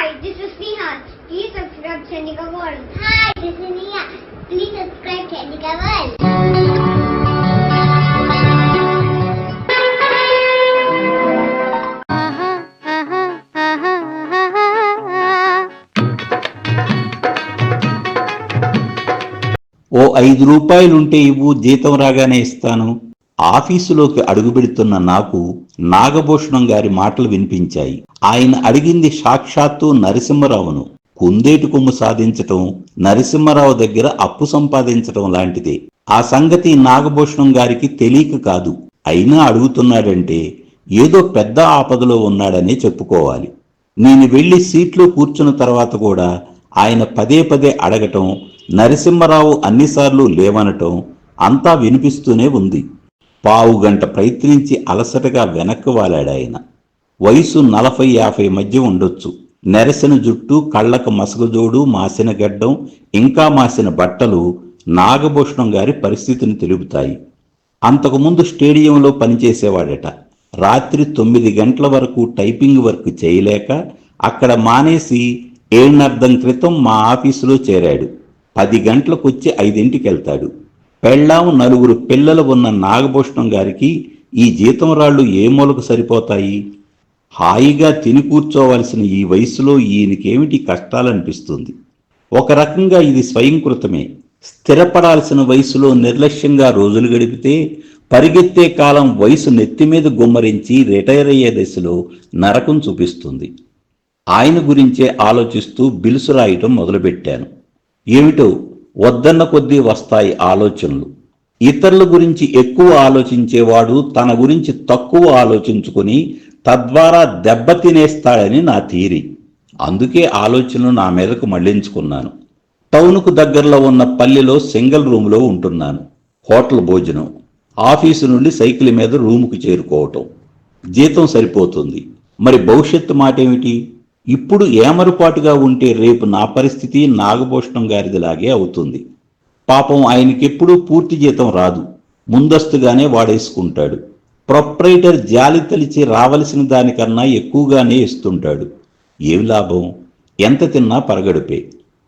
Hi, this is Neha. Please subscribe Chandika World. Hi, this is Neha. Please subscribe Chandika World. ఓ 5 రూపాయలుంటే ఇవ్వు, జీతం రాగానే ఇస్తాను. ఆఫీసులోకి అడుగుపెడుతున్న నాకు నాగభూషణం గారి మాటలు వినిపించాయి. ఆయన అడిగింది సాక్షాత్తు నరసింహరావును. కుందేటి కొమ్ము సాధించటం నరసింహరావు దగ్గర అప్పు సంపాదించటం లాంటిదే. ఆ సంగతి నాగభూషణం గారికి తెలియక కాదు. అయినా అడుగుతున్నాడంటే ఏదో పెద్ద ఆపదలో ఉన్నాడనే చెప్పుకోవాలి. నేను వెళ్లి సీట్లో కూర్చున్న తర్వాత కూడా ఆయన పదే పదే అడగటం, నరసింహరావు అన్నిసార్లు లేవనటం అంతా వినిపిస్తూనే ఉంది. పావుగంట ప్రయత్నించి అలసటగా వెనక్కు వాలాడాయన. వయసు 40-50 మధ్య ఉండొచ్చు. నెరసిన జుట్టు, కళ్లకు మసగజోడు, మాసిన గడ్డం, ఇంకా మాసిన బట్టలు నాగభూషణం గారి పరిస్థితిని తెలుపుతాయి. అంతకుముందు స్టేడియంలో పనిచేసేవాడట. రాత్రి 9 గంటల వరకు టైపింగ్ వర్క్ చేయలేక అక్కడ మానేసి 7:30 క్రితం మా ఆఫీసులో చేరాడు. 10 గంటలకొచ్చి 5ంటికి వెళ్తాడు. పెళ్ళాం, 4 పిల్లలు ఉన్న నాగభూషణం గారికి ఈ జీతం రాళ్లు ఏ మూలకు సరిపోతాయి? హాయిగా తిని కూర్చోవలసిన ఈ వయసులో ఈయనకేమిటి కష్టాలనిపిస్తుంది. ఒక రకంగా ఇది స్వయంకృతమే. స్థిరపడాల్సిన వయసులో నిర్లక్ష్యంగా రోజులు గడిపితే పరిగెత్తే కాలం వయసు నెత్తిమీద గుమ్మరించి రిటైర్ అయ్యే దశలో నరకం చూపిస్తుంది. ఆయన గురించే ఆలోచిస్తూ బిల్సు రాయటం మొదలుపెట్టాను. ఏమిటో వద్దన్న కొద్దీ వస్తాయి ఆలోచనలు. ఇతరుల గురించి ఎక్కువ ఆలోచించేవాడు తన గురించి తక్కువ ఆలోచించుకుని తద్వారా దెబ్బతినేస్తాడని నా థియరీ. అందుకే ఆలోచనలు నా మీదకు మళ్లించుకున్నాను. టౌన్కు దగ్గరలో ఉన్న పల్లెలో సింగిల్ రూములో ఉంటున్నాను. హోటల్ భోజనం, ఆఫీసు నుండి సైకిల్ మీద రూముకు చేరుకోవటం. జీతం సరిపోతుంది. మరి భవిష్యత్తు మాటేమిటి? ఇప్పుడు ఏమరుపాటుగా ఉంటే రేపు నా పరిస్థితి నాగభూషణం గారిదిలాగే అవుతుంది. పాపం ఆయనకెప్పుడూ పూర్తి జీతం రాదు. ముందస్తుగానే వాడేసుకుంటాడు. ప్రొప్రైటర్ జాలి తలిచి రావలసిన దానికన్నా ఎక్కువగానే ఇస్తుంటాడు. ఏం లాభం? ఎంత తిన్నా పరగడుపే.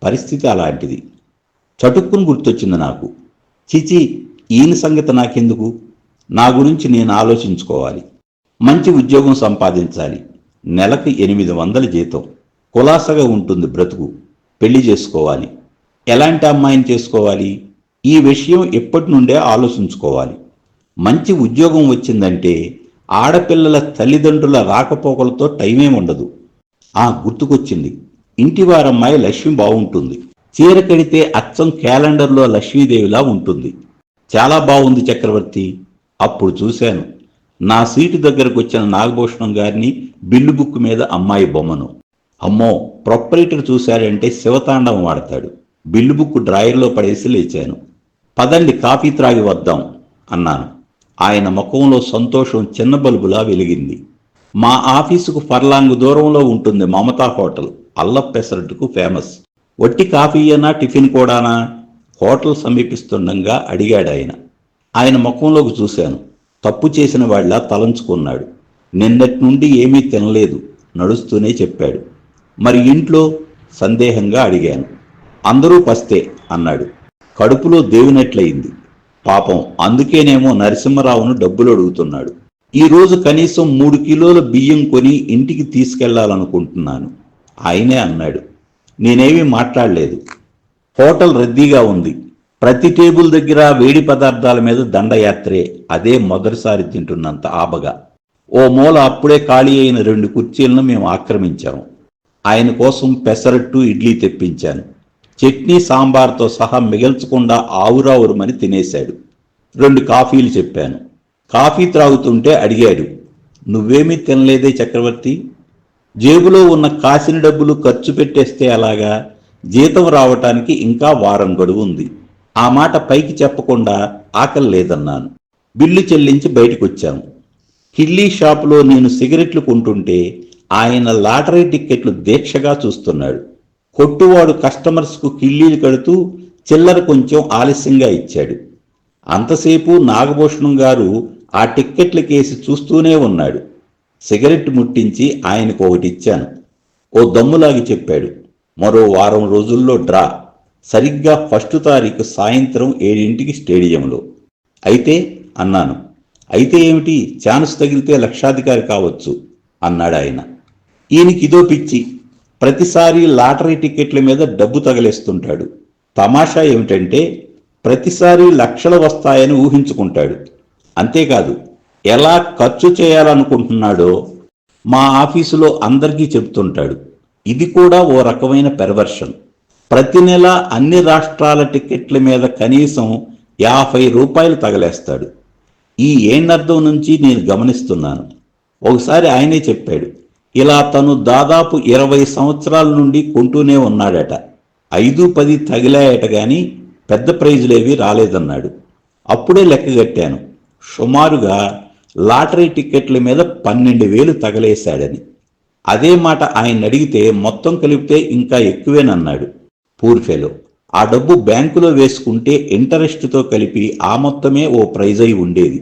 పరిస్థితి అలాంటిది. చటుక్కుని గుర్తొచ్చింది నాకు. చిచి, ఈయన సంగతి నాకెందుకు? నా గురించి నేను ఆలోచించుకోవాలి. మంచి ఉద్యోగం సంపాదించాలి. నెలకు 800 జీతం. కులాసగా ఉంటుంది బ్రతుకు. పెళ్లి చేసుకోవాలి. ఎలాంటి అమ్మాయిని చేసుకోవాలి? ఈ విషయం ఎప్పటి నుండే ఆలోచించుకోవాలి. మంచి ఉద్యోగం వచ్చిందంటే ఆడపిల్లల తల్లిదండ్రుల రాకపోకలతో టైమే ఉండదు. గుర్తుకొచ్చింది. ఇంటివారమ్మాయి లక్ష్మి బాగుంటుంది. చీర కడితే అచ్చం క్యాలెండర్లో లక్ష్మీదేవిలా ఉంటుంది. చాలా బాగుంది చక్రవర్తి. అప్పుడు చూశాను నా సీటు దగ్గరకు వచ్చిన నాగభూషణం గారిని, బిల్లు బుక్ మీద అమ్మాయి బొమ్మను. అమ్మో, ప్రొపరేటర్ చూశాడంటే శివతాండవం వాడతాడు. బిల్లు బుక్ డ్రాయర్లో పడేసి లేచాను. పదండి, కాఫీ త్రాగి వద్దాం అన్నాను. ఆయన ముఖంలో సంతోషం చిన్న బల్బులా వెలిగింది. మా ఆఫీసుకు ఫర్లాంగ్ దూరంలో ఉంటుంది మమతా హోటల్. అల్లప్ పెసరట్టుకు ఫేమస్. వట్టి కాఫీయేనా, టిఫిన్ కూడానా? హోటల్ సమీపిస్తుండగా అడిగాడు ఆయన ముఖంలోకి చూశాను. తప్పు చేసిన వాళ్ళ తలంచుకున్నాడు. నిన్నటి నుండి ఏమీ తినలేదు నడుస్తూనే చెప్పాడు. మరి ఇంట్లో? సందేహంగా అడిగాను. అందరూ పస్తే అన్నాడు. కడుపులో దేవునట్లయింది. పాపం, అందుకేనేమో నరసింహరావును డబ్బులు అడుగుతున్నాడు. ఈరోజు కనీసం 3 కిలోల బియ్యం కొని ఇంటికి తీసుకెళ్లాలనుకుంటున్నాను ఆయనే అన్నాడు. నేనేమీ మాట్లాడలేదు. హోటల్ రద్దీగా ఉంది. ప్రతి టేబుల్ దగ్గర వేడి పదార్థాల మీద దండయాత్రే. అదే మొదటిసారి తింటున్నంత ఆబగా. ఓ మూల అప్పుడే ఖాళీ అయిన 2 కుర్చీలను మేము ఆక్రమించాము. ఆయన కోసం పెసరట్టు, ఇడ్లీ తెప్పించాను. చట్నీ, సాంబార్తో సహా మిగల్చకుండా ఆవురావురమని తినేశాడు. 2 కాఫీలు చెప్పాను. కాఫీ త్రాగుతుంటే అడిగాడు, నువ్వేమీ తినలేదే చక్రవర్తి? జేబులో ఉన్న కాసిన డబ్బులు ఖర్చు పెట్టేస్తే అలాగా? జీతం రావటానికి ఇంకా వారం గడువు ఉంది. ఆ మాట పైకి చెప్పకుండా ఆకలి లేదన్నాను. బిల్లు చెల్లించి బయటకొచ్చాము. కిల్లీ షాపులో నేను సిగరెట్లు కొంటుంటే ఆయన లాటరీ టిక్కెట్లు దీక్షగా చూస్తున్నాడు. కొట్టువాడు కస్టమర్స్కు కిల్లీలు కడుతూ చిల్లర కొంచెం ఆలస్యంగా ఇచ్చాడు. అంతసేపు నాగభూషణం గారు ఆ టిక్కెట్ల కేసి చూస్తూనే ఉన్నాడు. సిగరెట్ ముట్టించి ఆయనకు ఒకటిచ్చాను. ఓ దమ్ములాగి చెప్పాడు. మరో వారం రోజుల్లో డ్రా, సరిగ్గా 1 తారీఖు సాయంత్రం 7ంటికి స్టేడియంలో. అయితే అన్నాను. అయితే ఏమిటి, ఛాన్స్ తగిలితే లక్షాధికారి కావచ్చు అన్నాడు ఆయన. ఈయనకిదో పిచ్చి, ప్రతిసారి లాటరీ టికెట్ల మీద డబ్బు తగలేస్తుంటాడు. తమాషా ఏమిటంటే ప్రతిసారి లక్షలు వస్తాయని ఊహించుకుంటాడు. అంతేకాదు, ఎలా ఖర్చు చేయాలనుకుంటున్నాడో మా ఆఫీసులో అందరికీ చెబుతుంటాడు. ఇది కూడా ఓ రకమైన పెర్వర్షన్. ప్రతి నెల అన్ని రాష్ట్రాల టికెట్ల మీద కనీసం 50 రూపాయలు తగలేస్తాడు. ఈ ఏణ్ణర్థం నుంచి నేను గమనిస్తున్నాను. ఒకసారి ఆయనే చెప్పాడు, ఇలా తను దాదాపు 20 సంవత్సరాల నుండి కొంటూనే ఉన్నాడట. 5-10 తగిలాయట గాని పెద్ద ప్రైజులేవి రాలేదన్నాడు. అప్పుడే లెక్కగట్టాను, సుమారుగా లాటరీ టికెట్ల మీద 12,000 తగలేశాడని. అదే మాట ఆయన అడిగితే మొత్తం కలిపితే ఇంకా ఎక్కువేనన్నాడు. Poor fellow. ఆ డబ్బు బ్యాంకులో వేసుకుంటే ఇంటరెస్ట్తో కలిపి ఆ మొత్తమే ఓ ప్రైజ్ అయి ఉండేది.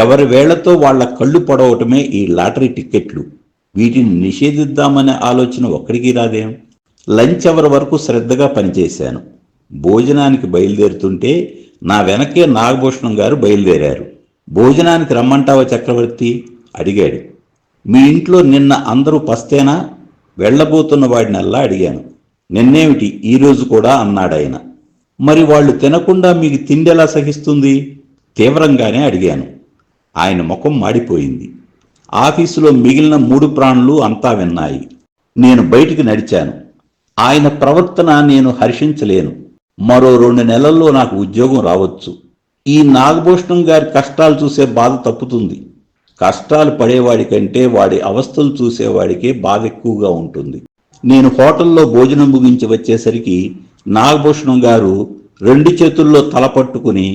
ఎవరి వేళ్లతో వాళ్ల కళ్ళు పొడవటమే ఈ లాటరీ టిక్కెట్లు. వీటిని నిషేధిద్దామనే ఆలోచన ఒక్కడికి రాదేం. లంచ్ అవర్ వరకు శ్రద్ధగా పనిచేశాను. భోజనానికి బయలుదేరుతుంటే నా వెనకే నాగభూషణం గారు బయలుదేరారు. భోజనానికి రమ్మంటావా చక్రవర్తి అడిగాడు. మీ ఇంట్లో నిన్న అందరూ పస్తేనా? వెళ్లబోతున్న వాడినల్లా అడిగాను. నిన్నేమిటి, ఈరోజు కూడా అన్నాడాయన. మరి వాళ్ళు తినకుండా మీకు తిండి ఎలా సహిస్తుంది? తీవ్రంగానే అడిగాను. ఆయన ముఖం మాడిపోయింది. ఆఫీసులో మిగిలిన 3 ప్రాణులు అంతా విన్నాయి. నేను బయటికి నడిచాను. ఆయన ప్రవర్తన నేను హర్షించలేను. మరో 2 నెలల్లో నాకు ఉద్యోగం రావచ్చు. ఈ నాగభూషణం గారి కష్టాలు చూసే బాధ తప్పుతుంది. కష్టాలు పడేవాడి కంటే వాడి అవస్థలు చూసేవాడికే బాధ ఎక్కువగా ఉంటుంది. నేను హోటల్లో భోజనం ముగించి వచ్చేసరికి నాగభూషణం గారు 2 చేతుల్లో తల పట్టుకుని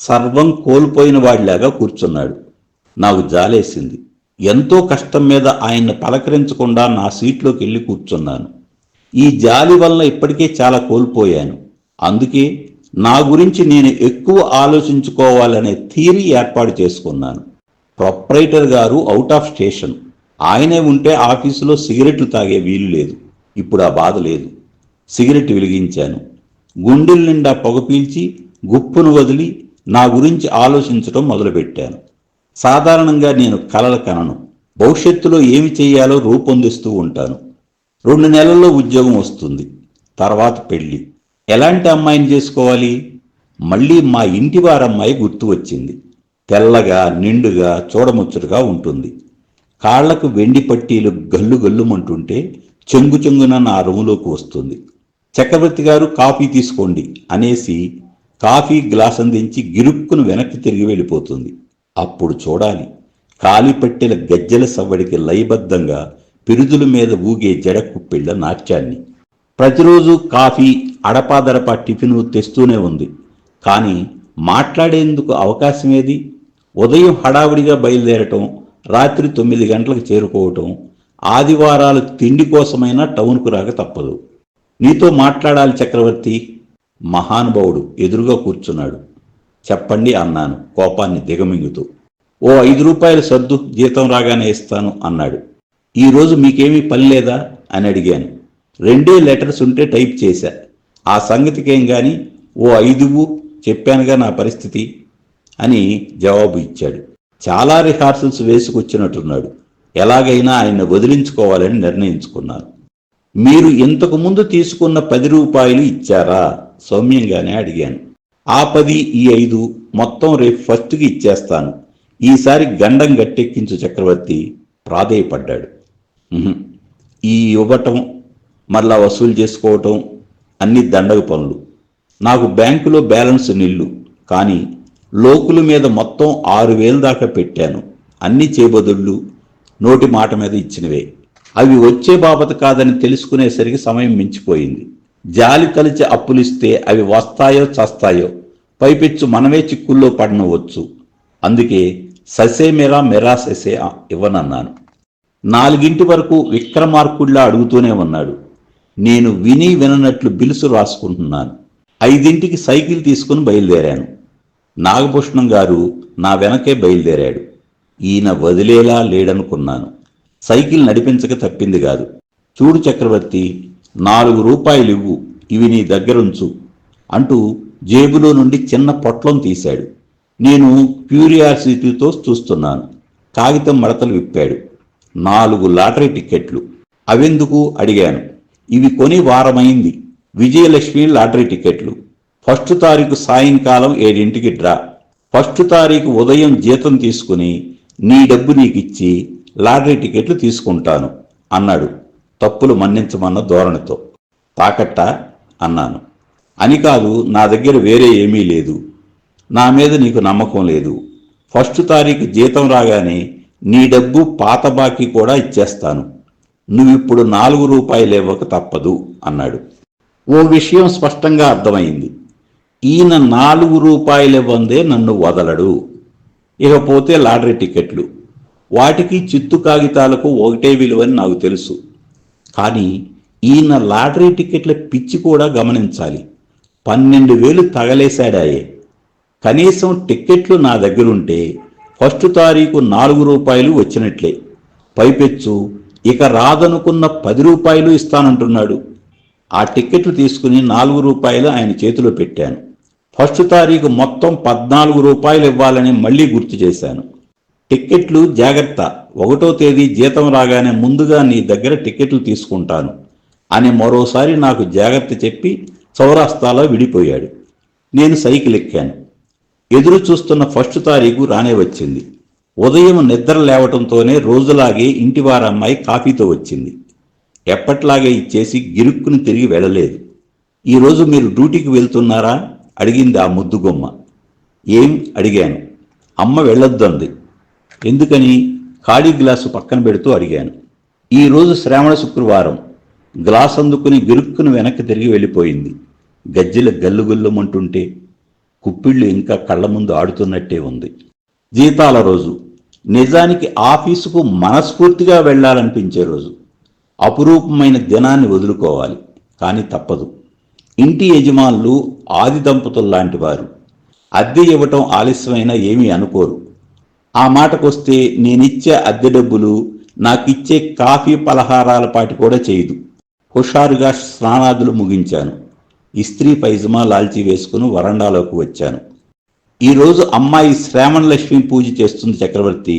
సర్వం కోల్పోయిన వాడిలాగా కూర్చున్నాడు. నాకు జాలేసింది. ఎంతో కష్టం మీద ఆయన్ని పలకరించకుండా నా సీట్లోకి వెళ్ళి కూర్చున్నాను. ఈ జాలి వల్ల ఇప్పటికే చాలా కోల్పోయాను. అందుకే నా గురించి నేను ఎక్కువ ఆలోచించుకోవాలనే థియరీ ఏర్పాటు చేసుకున్నాను. ప్రొప్రైటర్ గారు అవుట్ ఆఫ్ స్టేషన్. ఆయనే ఉంటే ఆఫీసులో సిగరెట్లు తాగే వీలు లేదు. ఇప్పుడు ఆ బాధ లేదు. సిగరెట్ వెలిగించాను. గుండెల నిండా పొగ పీల్చి గుప్పును వదిలి నా గురించి ఆలోచించడం మొదలుపెట్టాను. సాధారణంగా నేను కలలు కనను. భవిష్యత్తులో ఏమి చేయాలో రూపొందిస్తూ ఉంటాను. 2 నెలల్లో ఉద్యోగం వస్తుంది. తర్వాత పెళ్లి. ఎలాంటి అమ్మాయిని చేసుకోవాలి? మళ్ళీ మా ఇంటి వారమ్మాయి గుర్తు వచ్చింది. తెల్లగా, నిండుగా, చూడముచ్చటగా ఉంటుంది. కాళ్లకు వెండి పట్టీలు గల్లు గల్లుమంటుంటే చెంగు చెంగున నా రూములోకి వస్తుంది. చక్రవర్తి గారు కాఫీ తీసుకోండి అనేసి కాఫీ గ్లాస్ అందించి గిరుక్కును వెనక్కి తిరిగి వెళ్ళిపోతుంది. అప్పుడు చూడాలి కాలిపట్టెల గజ్జెల సవ్వడికి లయబద్ధంగా పిరుదుల మీద ఊగే జడకుప్పిళ్ల నాట్యాన్ని. ప్రతిరోజు కాఫీ, అడపాదడపా టిఫిను తెస్తూనే ఉంది. కానీ మాట్లాడేందుకు అవకాశమేది? ఉదయం హడావుడిగా బయలుదేరటం, రాత్రి 9 గంటలకు చేరుకోవటం, ఆదివారాలు తిండి కోసమైనా టౌన్కు రాక తప్పదు. నీతో మాట్లాడాలి చక్రవర్తి. మహానుభావుడు ఎదురుగా కూర్చున్నాడు. చెప్పండి అన్నాను కోపాన్ని దిగమింగుతూ. ఓ 5 రూపాయలు సర్దు, జీతం రాగానే ఇస్తాను అన్నాడు. ఈరోజు మీకేమీ పని లేదా అని అడిగాను. 2 లెటర్స్ ఉంటే టైప్ చేశా. ఆ సంగతికేం గాని ఓ 5 చెప్పానుగా నా పరిస్థితి అని జవాబు ఇచ్చాడు. చాలా రిహార్సల్స్ వేసుకొచ్చినట్టున్నాడు. ఎలాగైనా ఆయన్ని వదిలించుకోవాలని నిర్ణయించుకున్నాను. మీరు ఇంతకు ముందు తీసుకున్న 10 రూపాయలు ఇచ్చారా సౌమ్యంగానే అడిగాను. ఆ 10, ఈ 5 మొత్తం రేపు 1కి ఇచ్చేస్తాను. ఈసారి గండం గట్టెక్కించు చక్రవర్తి ప్రాధేయపడ్డాడు. ఈ ఇవ్వటం, మరలా వసూలు చేసుకోవటం అన్ని దండగ పనులు. నాకు బ్యాంకులో బ్యాలెన్స్ నిల్లు. కానీ లోకుల మీద మొత్తం 6,000 దాకా పెట్టాను. అన్ని చేబదుళ్ళు నోటి మాట మీద ఇచ్చినవే. అవి వచ్చే బాబత కాదని తెలుసుకునేసరికి సమయం మించిపోయింది. జాలి తలిచి అప్పులిస్తే అవి వస్తాయో చస్తాయో, పైపెచ్చు మనమే చిక్కుల్లో పడనవచ్చు. అందుకే ససే మెరా మెరా ససే ఇవ్వనన్నాను. 4 వరకు విక్రమార్కుడిలా అడుగుతూనే ఉన్నాడు. నేను విని విననట్లు బిలుసు రాసుకుంటున్నాను. 5కి సైకిల్ తీసుకుని బయలుదేరాను. నాగభూషణం గారు నా వెనకే బయలుదేరాడు. ఈయన వదిలేలా లేడనుకున్నాను. సైకిల్ నడిపించక తప్పింది కాదు. చూడు చక్రవర్తి, 4 రూపాయలు ఇవ్వు, ఇవి నీ దగ్గరుంచు అంటూ జేబులో నుండి చిన్న పొట్లం తీశాడు. నేను క్యూరియాసిటీతో చూస్తున్నాను. కాగితం మడతలు విప్పాడు. 4 లాటరీ టిక్కెట్లు. అవెందుకు అడిగాను. ఇవి కొని వారమైంది. విజయలక్ష్మి లాటరీ టిక్కెట్లు. 1 తారీఖు సాయంకాలం 7ంటికి డ్రా. 1 తారీఖు ఉదయం జీతం తీసుకుని నీ డబ్బు నీకిచ్చి లాటరీ టికెట్లు తీసుకుంటాను అన్నాడు తప్పులు మన్నించమన్న ధోరణితో. తాకట్టా అన్నాను. అని కాదు, నా దగ్గర వేరే ఏమీ లేదు. నా మీద నీకు నమ్మకం లేదు. 1 తారీఖు జీతం రాగానే నీ డబ్బు పాత బాకీ కూడా ఇచ్చేస్తాను. నువ్విప్పుడు 4 రూపాయలు ఇవ్వక తప్పదు అన్నాడు. ఓ విషయం స్పష్టంగా అర్థమైంది. ఈయన 4 రూపాయలు ఇవ్వందే నన్ను వదలడు. ఇకపోతే లాటరీ టికెట్లు. వాటికి చిత్తు కాగితాలకు ఒకటే విలువని నాకు తెలుసు. కానీ ఈయన లాటరీ టికెట్ల పిచ్చి కూడా గమనించాలి. 12,000 తగలేశాడాయే. కనీసం టిక్కెట్లు నా దగ్గరుంటే 1 తారీఖు 4 రూపాయలు వచ్చినట్లే. పైపెచ్చు ఇక రాదనుకున్న 10 రూపాయలు ఇస్తానంటున్నాడు. ఆ టిక్కెట్లు తీసుకుని 4 రూపాయలు ఆయన చేతిలో పెట్టాను. 1 తారీఖు మొత్తం 14 రూపాయలు ఇవ్వాలని మళ్లీ గుర్తు చేశాను. టిక్కెట్లు జాగ్రత్త, 1వ తేదీ జీతం రాగానే ముందుగా నీ దగ్గర టిక్కెట్లు తీసుకుంటాను అని మరోసారి నాకు జాగ్రత్త చెప్పి చౌరాస్తాలో విడిపోయాడు. నేను సైకిల్ ఎక్కాను. ఎదురు చూస్తున్న 1 తారీఖు రానే వచ్చింది. ఉదయం నిద్ర లేవటంతోనే రోజులాగే ఇంటివారమ్మాయి కాఫీతో వచ్చింది. ఎప్పట్లాగే ఇచ్చేసి గిరుక్కుని తిరిగి వెళ్ళలేదు. ఈరోజు మీరు డ్యూటీకి వెళ్తున్నారా అడిగింది ఆ ముద్దుగొమ్మ. ఏం అడిగాను. అమ్మ వెళ్ళొద్దంది. ఎందుకని ఖాళీ గ్లాసు పక్కన పెడుతూ అడిగాను. ఈరోజు శ్రావణ శుక్రవారం. గ్లాస్ అందుకుని గిరుక్కుని వెనక్కి తిరిగి వెళ్ళిపోయింది. గజ్జెల గల్లుగుల్లమంటుంటే కుప్పిళ్ళు ఇంకా కళ్ళ ముందు ఆడుతున్నట్టే ఉంది. జీతాల రోజు. నిజానికి ఆఫీసుకు మనస్ఫూర్తిగా వెళ్లాలనిపించే రోజు. అపురూపమైన దినాన్ని వదులుకోవాలి. కానీ తప్పదు. ఇంటి యజమానులు ఆది దంపతుల్లాంటి వారు. అద్దె ఇవ్వటం ఆలస్యమైనా ఏమీ అనుకోరు. ఆ మాటకొస్తే నేనిచ్చే అద్దె డబ్బులు నాకిచ్చే కాఫీ పలహారాల పాటి కూడా చేయదు. హుషారుగా స్నానాదులు ముగించాను. ఇస్త్రీ పైజమా లాల్చీ వేసుకుని వరండాలోకి వచ్చాను. ఈరోజు అమ్మాయి శ్రావణ లక్ష్మి పూజ చేస్తుంది చక్రవర్తి,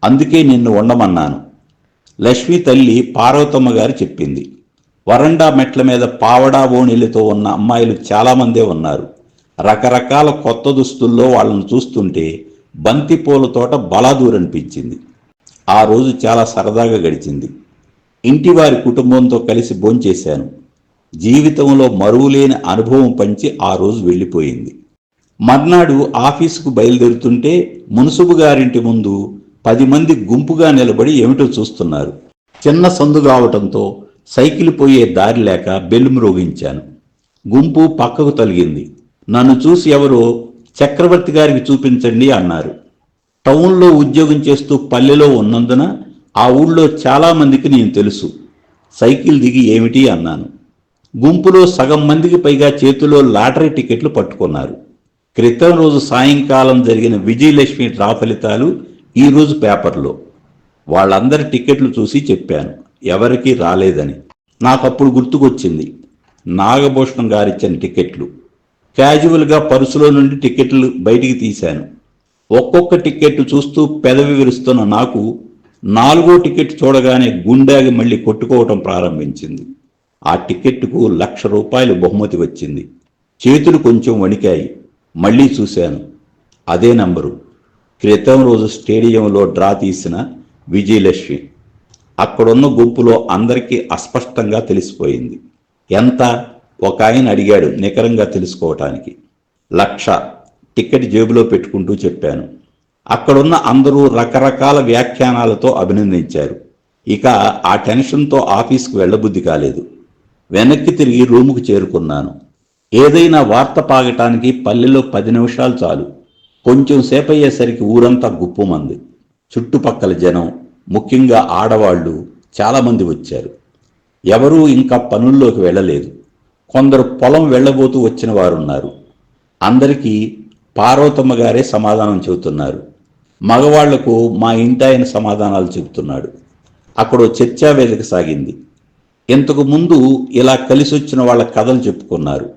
అందుకే నిన్ను ఉండమన్నాను. లక్ష్మి తల్లి పార్వతమ్మ గారు చెప్పింది. వరండా మెట్ల మీద పావడా ఓణిలతో ఉన్న అమ్మాయిలు చాలామందే ఉన్నారు. రకరకాల కొత్త దుస్తుల్లో వాళ్ళను చూస్తుంటే బంతిపూల తోట బలాదూరనిపించింది. ఆ రోజు చాలా సరదాగా గడిచింది. ఇంటివారి కుటుంబంతో కలిసి భోంచేశాను. జీవితంలో మరువులేని అనుభవం పంచి ఆ రోజు వెళ్ళిపోయింది. మర్నాడు ఆఫీసుకు బయలుదేరుతుంటే మున్సుబు గారింటి ముందు 10 మంది గుంపుగా నిలబడి ఏమిటో చూస్తున్నారు. చిన్న సందు కావటంతో సైకిల్ పోయే దారి లేక బెల్లు మ్రోగించాను. గుంపు పక్కకు తొలగింది. నన్ను చూసి ఎవరో చక్రవర్తి గారికి చూపించండి అన్నారు. టౌన్లో ఉద్యోగం చేస్తూ పల్లెలో ఉన్నందున ఆ ఊళ్ళో చాలామందికి నేను తెలుసు. సైకిల్ దిగి ఏమిటి అన్నాను. గుంపులో సగం మందికి పైగా చేతిలో లాటరీ టికెట్లు పట్టుకున్నారు. క్రితం రోజు సాయంకాలం జరిగిన విజయలక్ష్మి డ్రా ఫలితాలు ఈరోజు పేపర్లో. వాళ్ళందరి టికెట్లు చూసి చెప్పాను ఎవరికీ రాలేదని. నాకప్పుడు గుర్తుకొచ్చింది నాగభూషణం గారిచ్చిన టికెట్లు. క్యాజువల్గా పర్సులో నుండి టికెట్లు బయటికి తీశాను. ఒక్కొక్క టికెట్ చూస్తూ పెదవి విరుస్తున్న నాకు 4వ టికెట్ చూడగానే గుండెకి మళ్ళీ కొట్టుకోవటం ప్రారంభించింది. ఆ టికెట్కు 1,00,000 రూపాయలు బహుమతి వచ్చింది. చేతులు కొంచెం వణికాయి. మళ్ళీ చూశాను. అదే నంబరు. క్రితం రోజు స్టేడియంలో డ్రా తీసిన విజయలక్ష్మి. అక్కడున్న గుంపులో అందరికీ అస్పష్టంగా తెలిసిపోయింది. ఎంత? ఒక ఆయన అడిగాడు నికరంగా తెలుసుకోవటానికి. 1,00,000 టికెట్ జేబులో పెట్టుకుంటూ చెప్పాను. అక్కడున్న అందరూ రకరకాల వ్యాఖ్యానాలతో అభినందించారు. ఇక ఆ టెన్షన్తో ఆఫీస్కు వెళ్ళబుద్ధి కాలేదు. వెనక్కి తిరిగి రూముకు చేరుకున్నాను. ఏదైనా వార్త పాగటానికి పల్లెలో 10 నిమిషాలు చాలు. కొంచెం సేపయ్యేసరికి ఊరంతా గుప్పుమంది. చుట్టుపక్కల జనం, ముఖ్యంగా ఆడవాళ్లు చాలామంది వచ్చారు. ఎవరూ ఇంకా పనుల్లోకి వెళ్ళలేదు. కొందరు పొలం వెళ్ళబోతూ వచ్చిన వారున్నారు. అందరికీ పార్వతమ్మ గారే సమాధానం చెబుతున్నారు. మగవాళ్లకు మా ఇంటాయన సమాధానాలు చెబుతున్నాడు. అక్కడో చర్చా వేదిక సాగింది. ఇంతకు ముందు ఇలా కలిసొచ్చిన వాళ్ళ కథలు చెప్పుకున్నారు.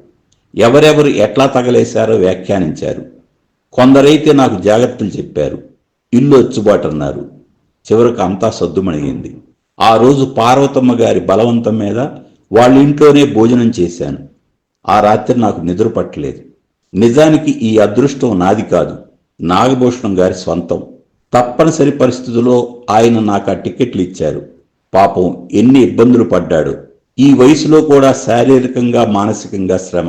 ఎవరెవరు ఎట్లా తగలేశారో వ్యాఖ్యానించారు. కొందరైతే నాకు జాగ్రత్తలు చెప్పారు. ఇల్లు వచ్చుబాటన్నారు. చివరికి అంతా సద్దుమణిగింది. ఆ రోజు పార్వతమ్మ గారి బలవంతం మీద వాళ్ళ ఇంట్లోనే భోజనం చేశాను. ఆ రాత్రి నాకు నిద్ర పట్టలేదు. నిజానికి ఈ అదృష్టం నాది కాదు, నాగభూషణం గారి స్వంతం. తప్పనిసరి పరిస్థితుల్లో ఆయన నాకు ఆ టికెట్లు ఇచ్చారు. పాపం ఎన్ని ఇబ్బందులు పడ్డాడు. ఈ వయసులో కూడా శారీరకంగా మానసికంగా శ్రమ.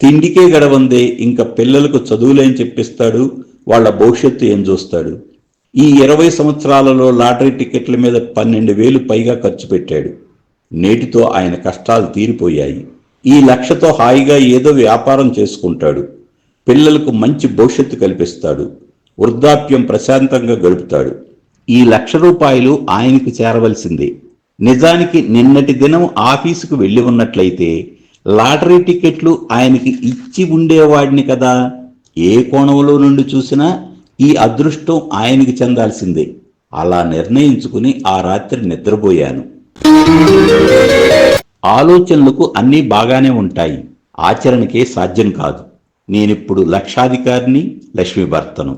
తిండికే గడవందే ఇంకా పిల్లలకు చదువులేం చెప్పిస్తాడు, వాళ్ళ భవిష్యత్తు ఏం చూస్తాడు. ఈ 20 సంవత్సరాలలో లాటరీ టికెట్ల మీద 12,000 పైగా ఖర్చు పెట్టాడు. నేటితో ఆయన కష్టాలు తీరిపోయాయి. ఈ లక్షతో హాయిగా ఏదో వ్యాపారం చేసుకుంటాడు. పిల్లలకు మంచి భవిష్యత్తు కల్పిస్తాడు. వృద్ధాప్యం ప్రశాంతంగా గడుపుతాడు. ఈ ₹1,00,000 ఆయనకు చేరవలసిందే. నిజానికి నిన్నటి దినం ఆఫీసుకు వెళ్ళి ఉన్నట్లయితే లాటరీ టికెట్లు ఆయనకి ఇచ్చి ఉండేవాడిని కదా. ఏ కోణంలో నుండి చూసినా ఈ అదృష్టం ఆయనకి చెందాల్సిందే. అలా నిర్ణయించుకుని ఆ రాత్రి నిద్రపోయాను. ఆలోచనలకు అన్నీ బాగానే ఉంటాయి, ఆచరణకే సాధ్యం కాదు. నేనిప్పుడు లక్షాధికారిని, లక్ష్మి భర్తను.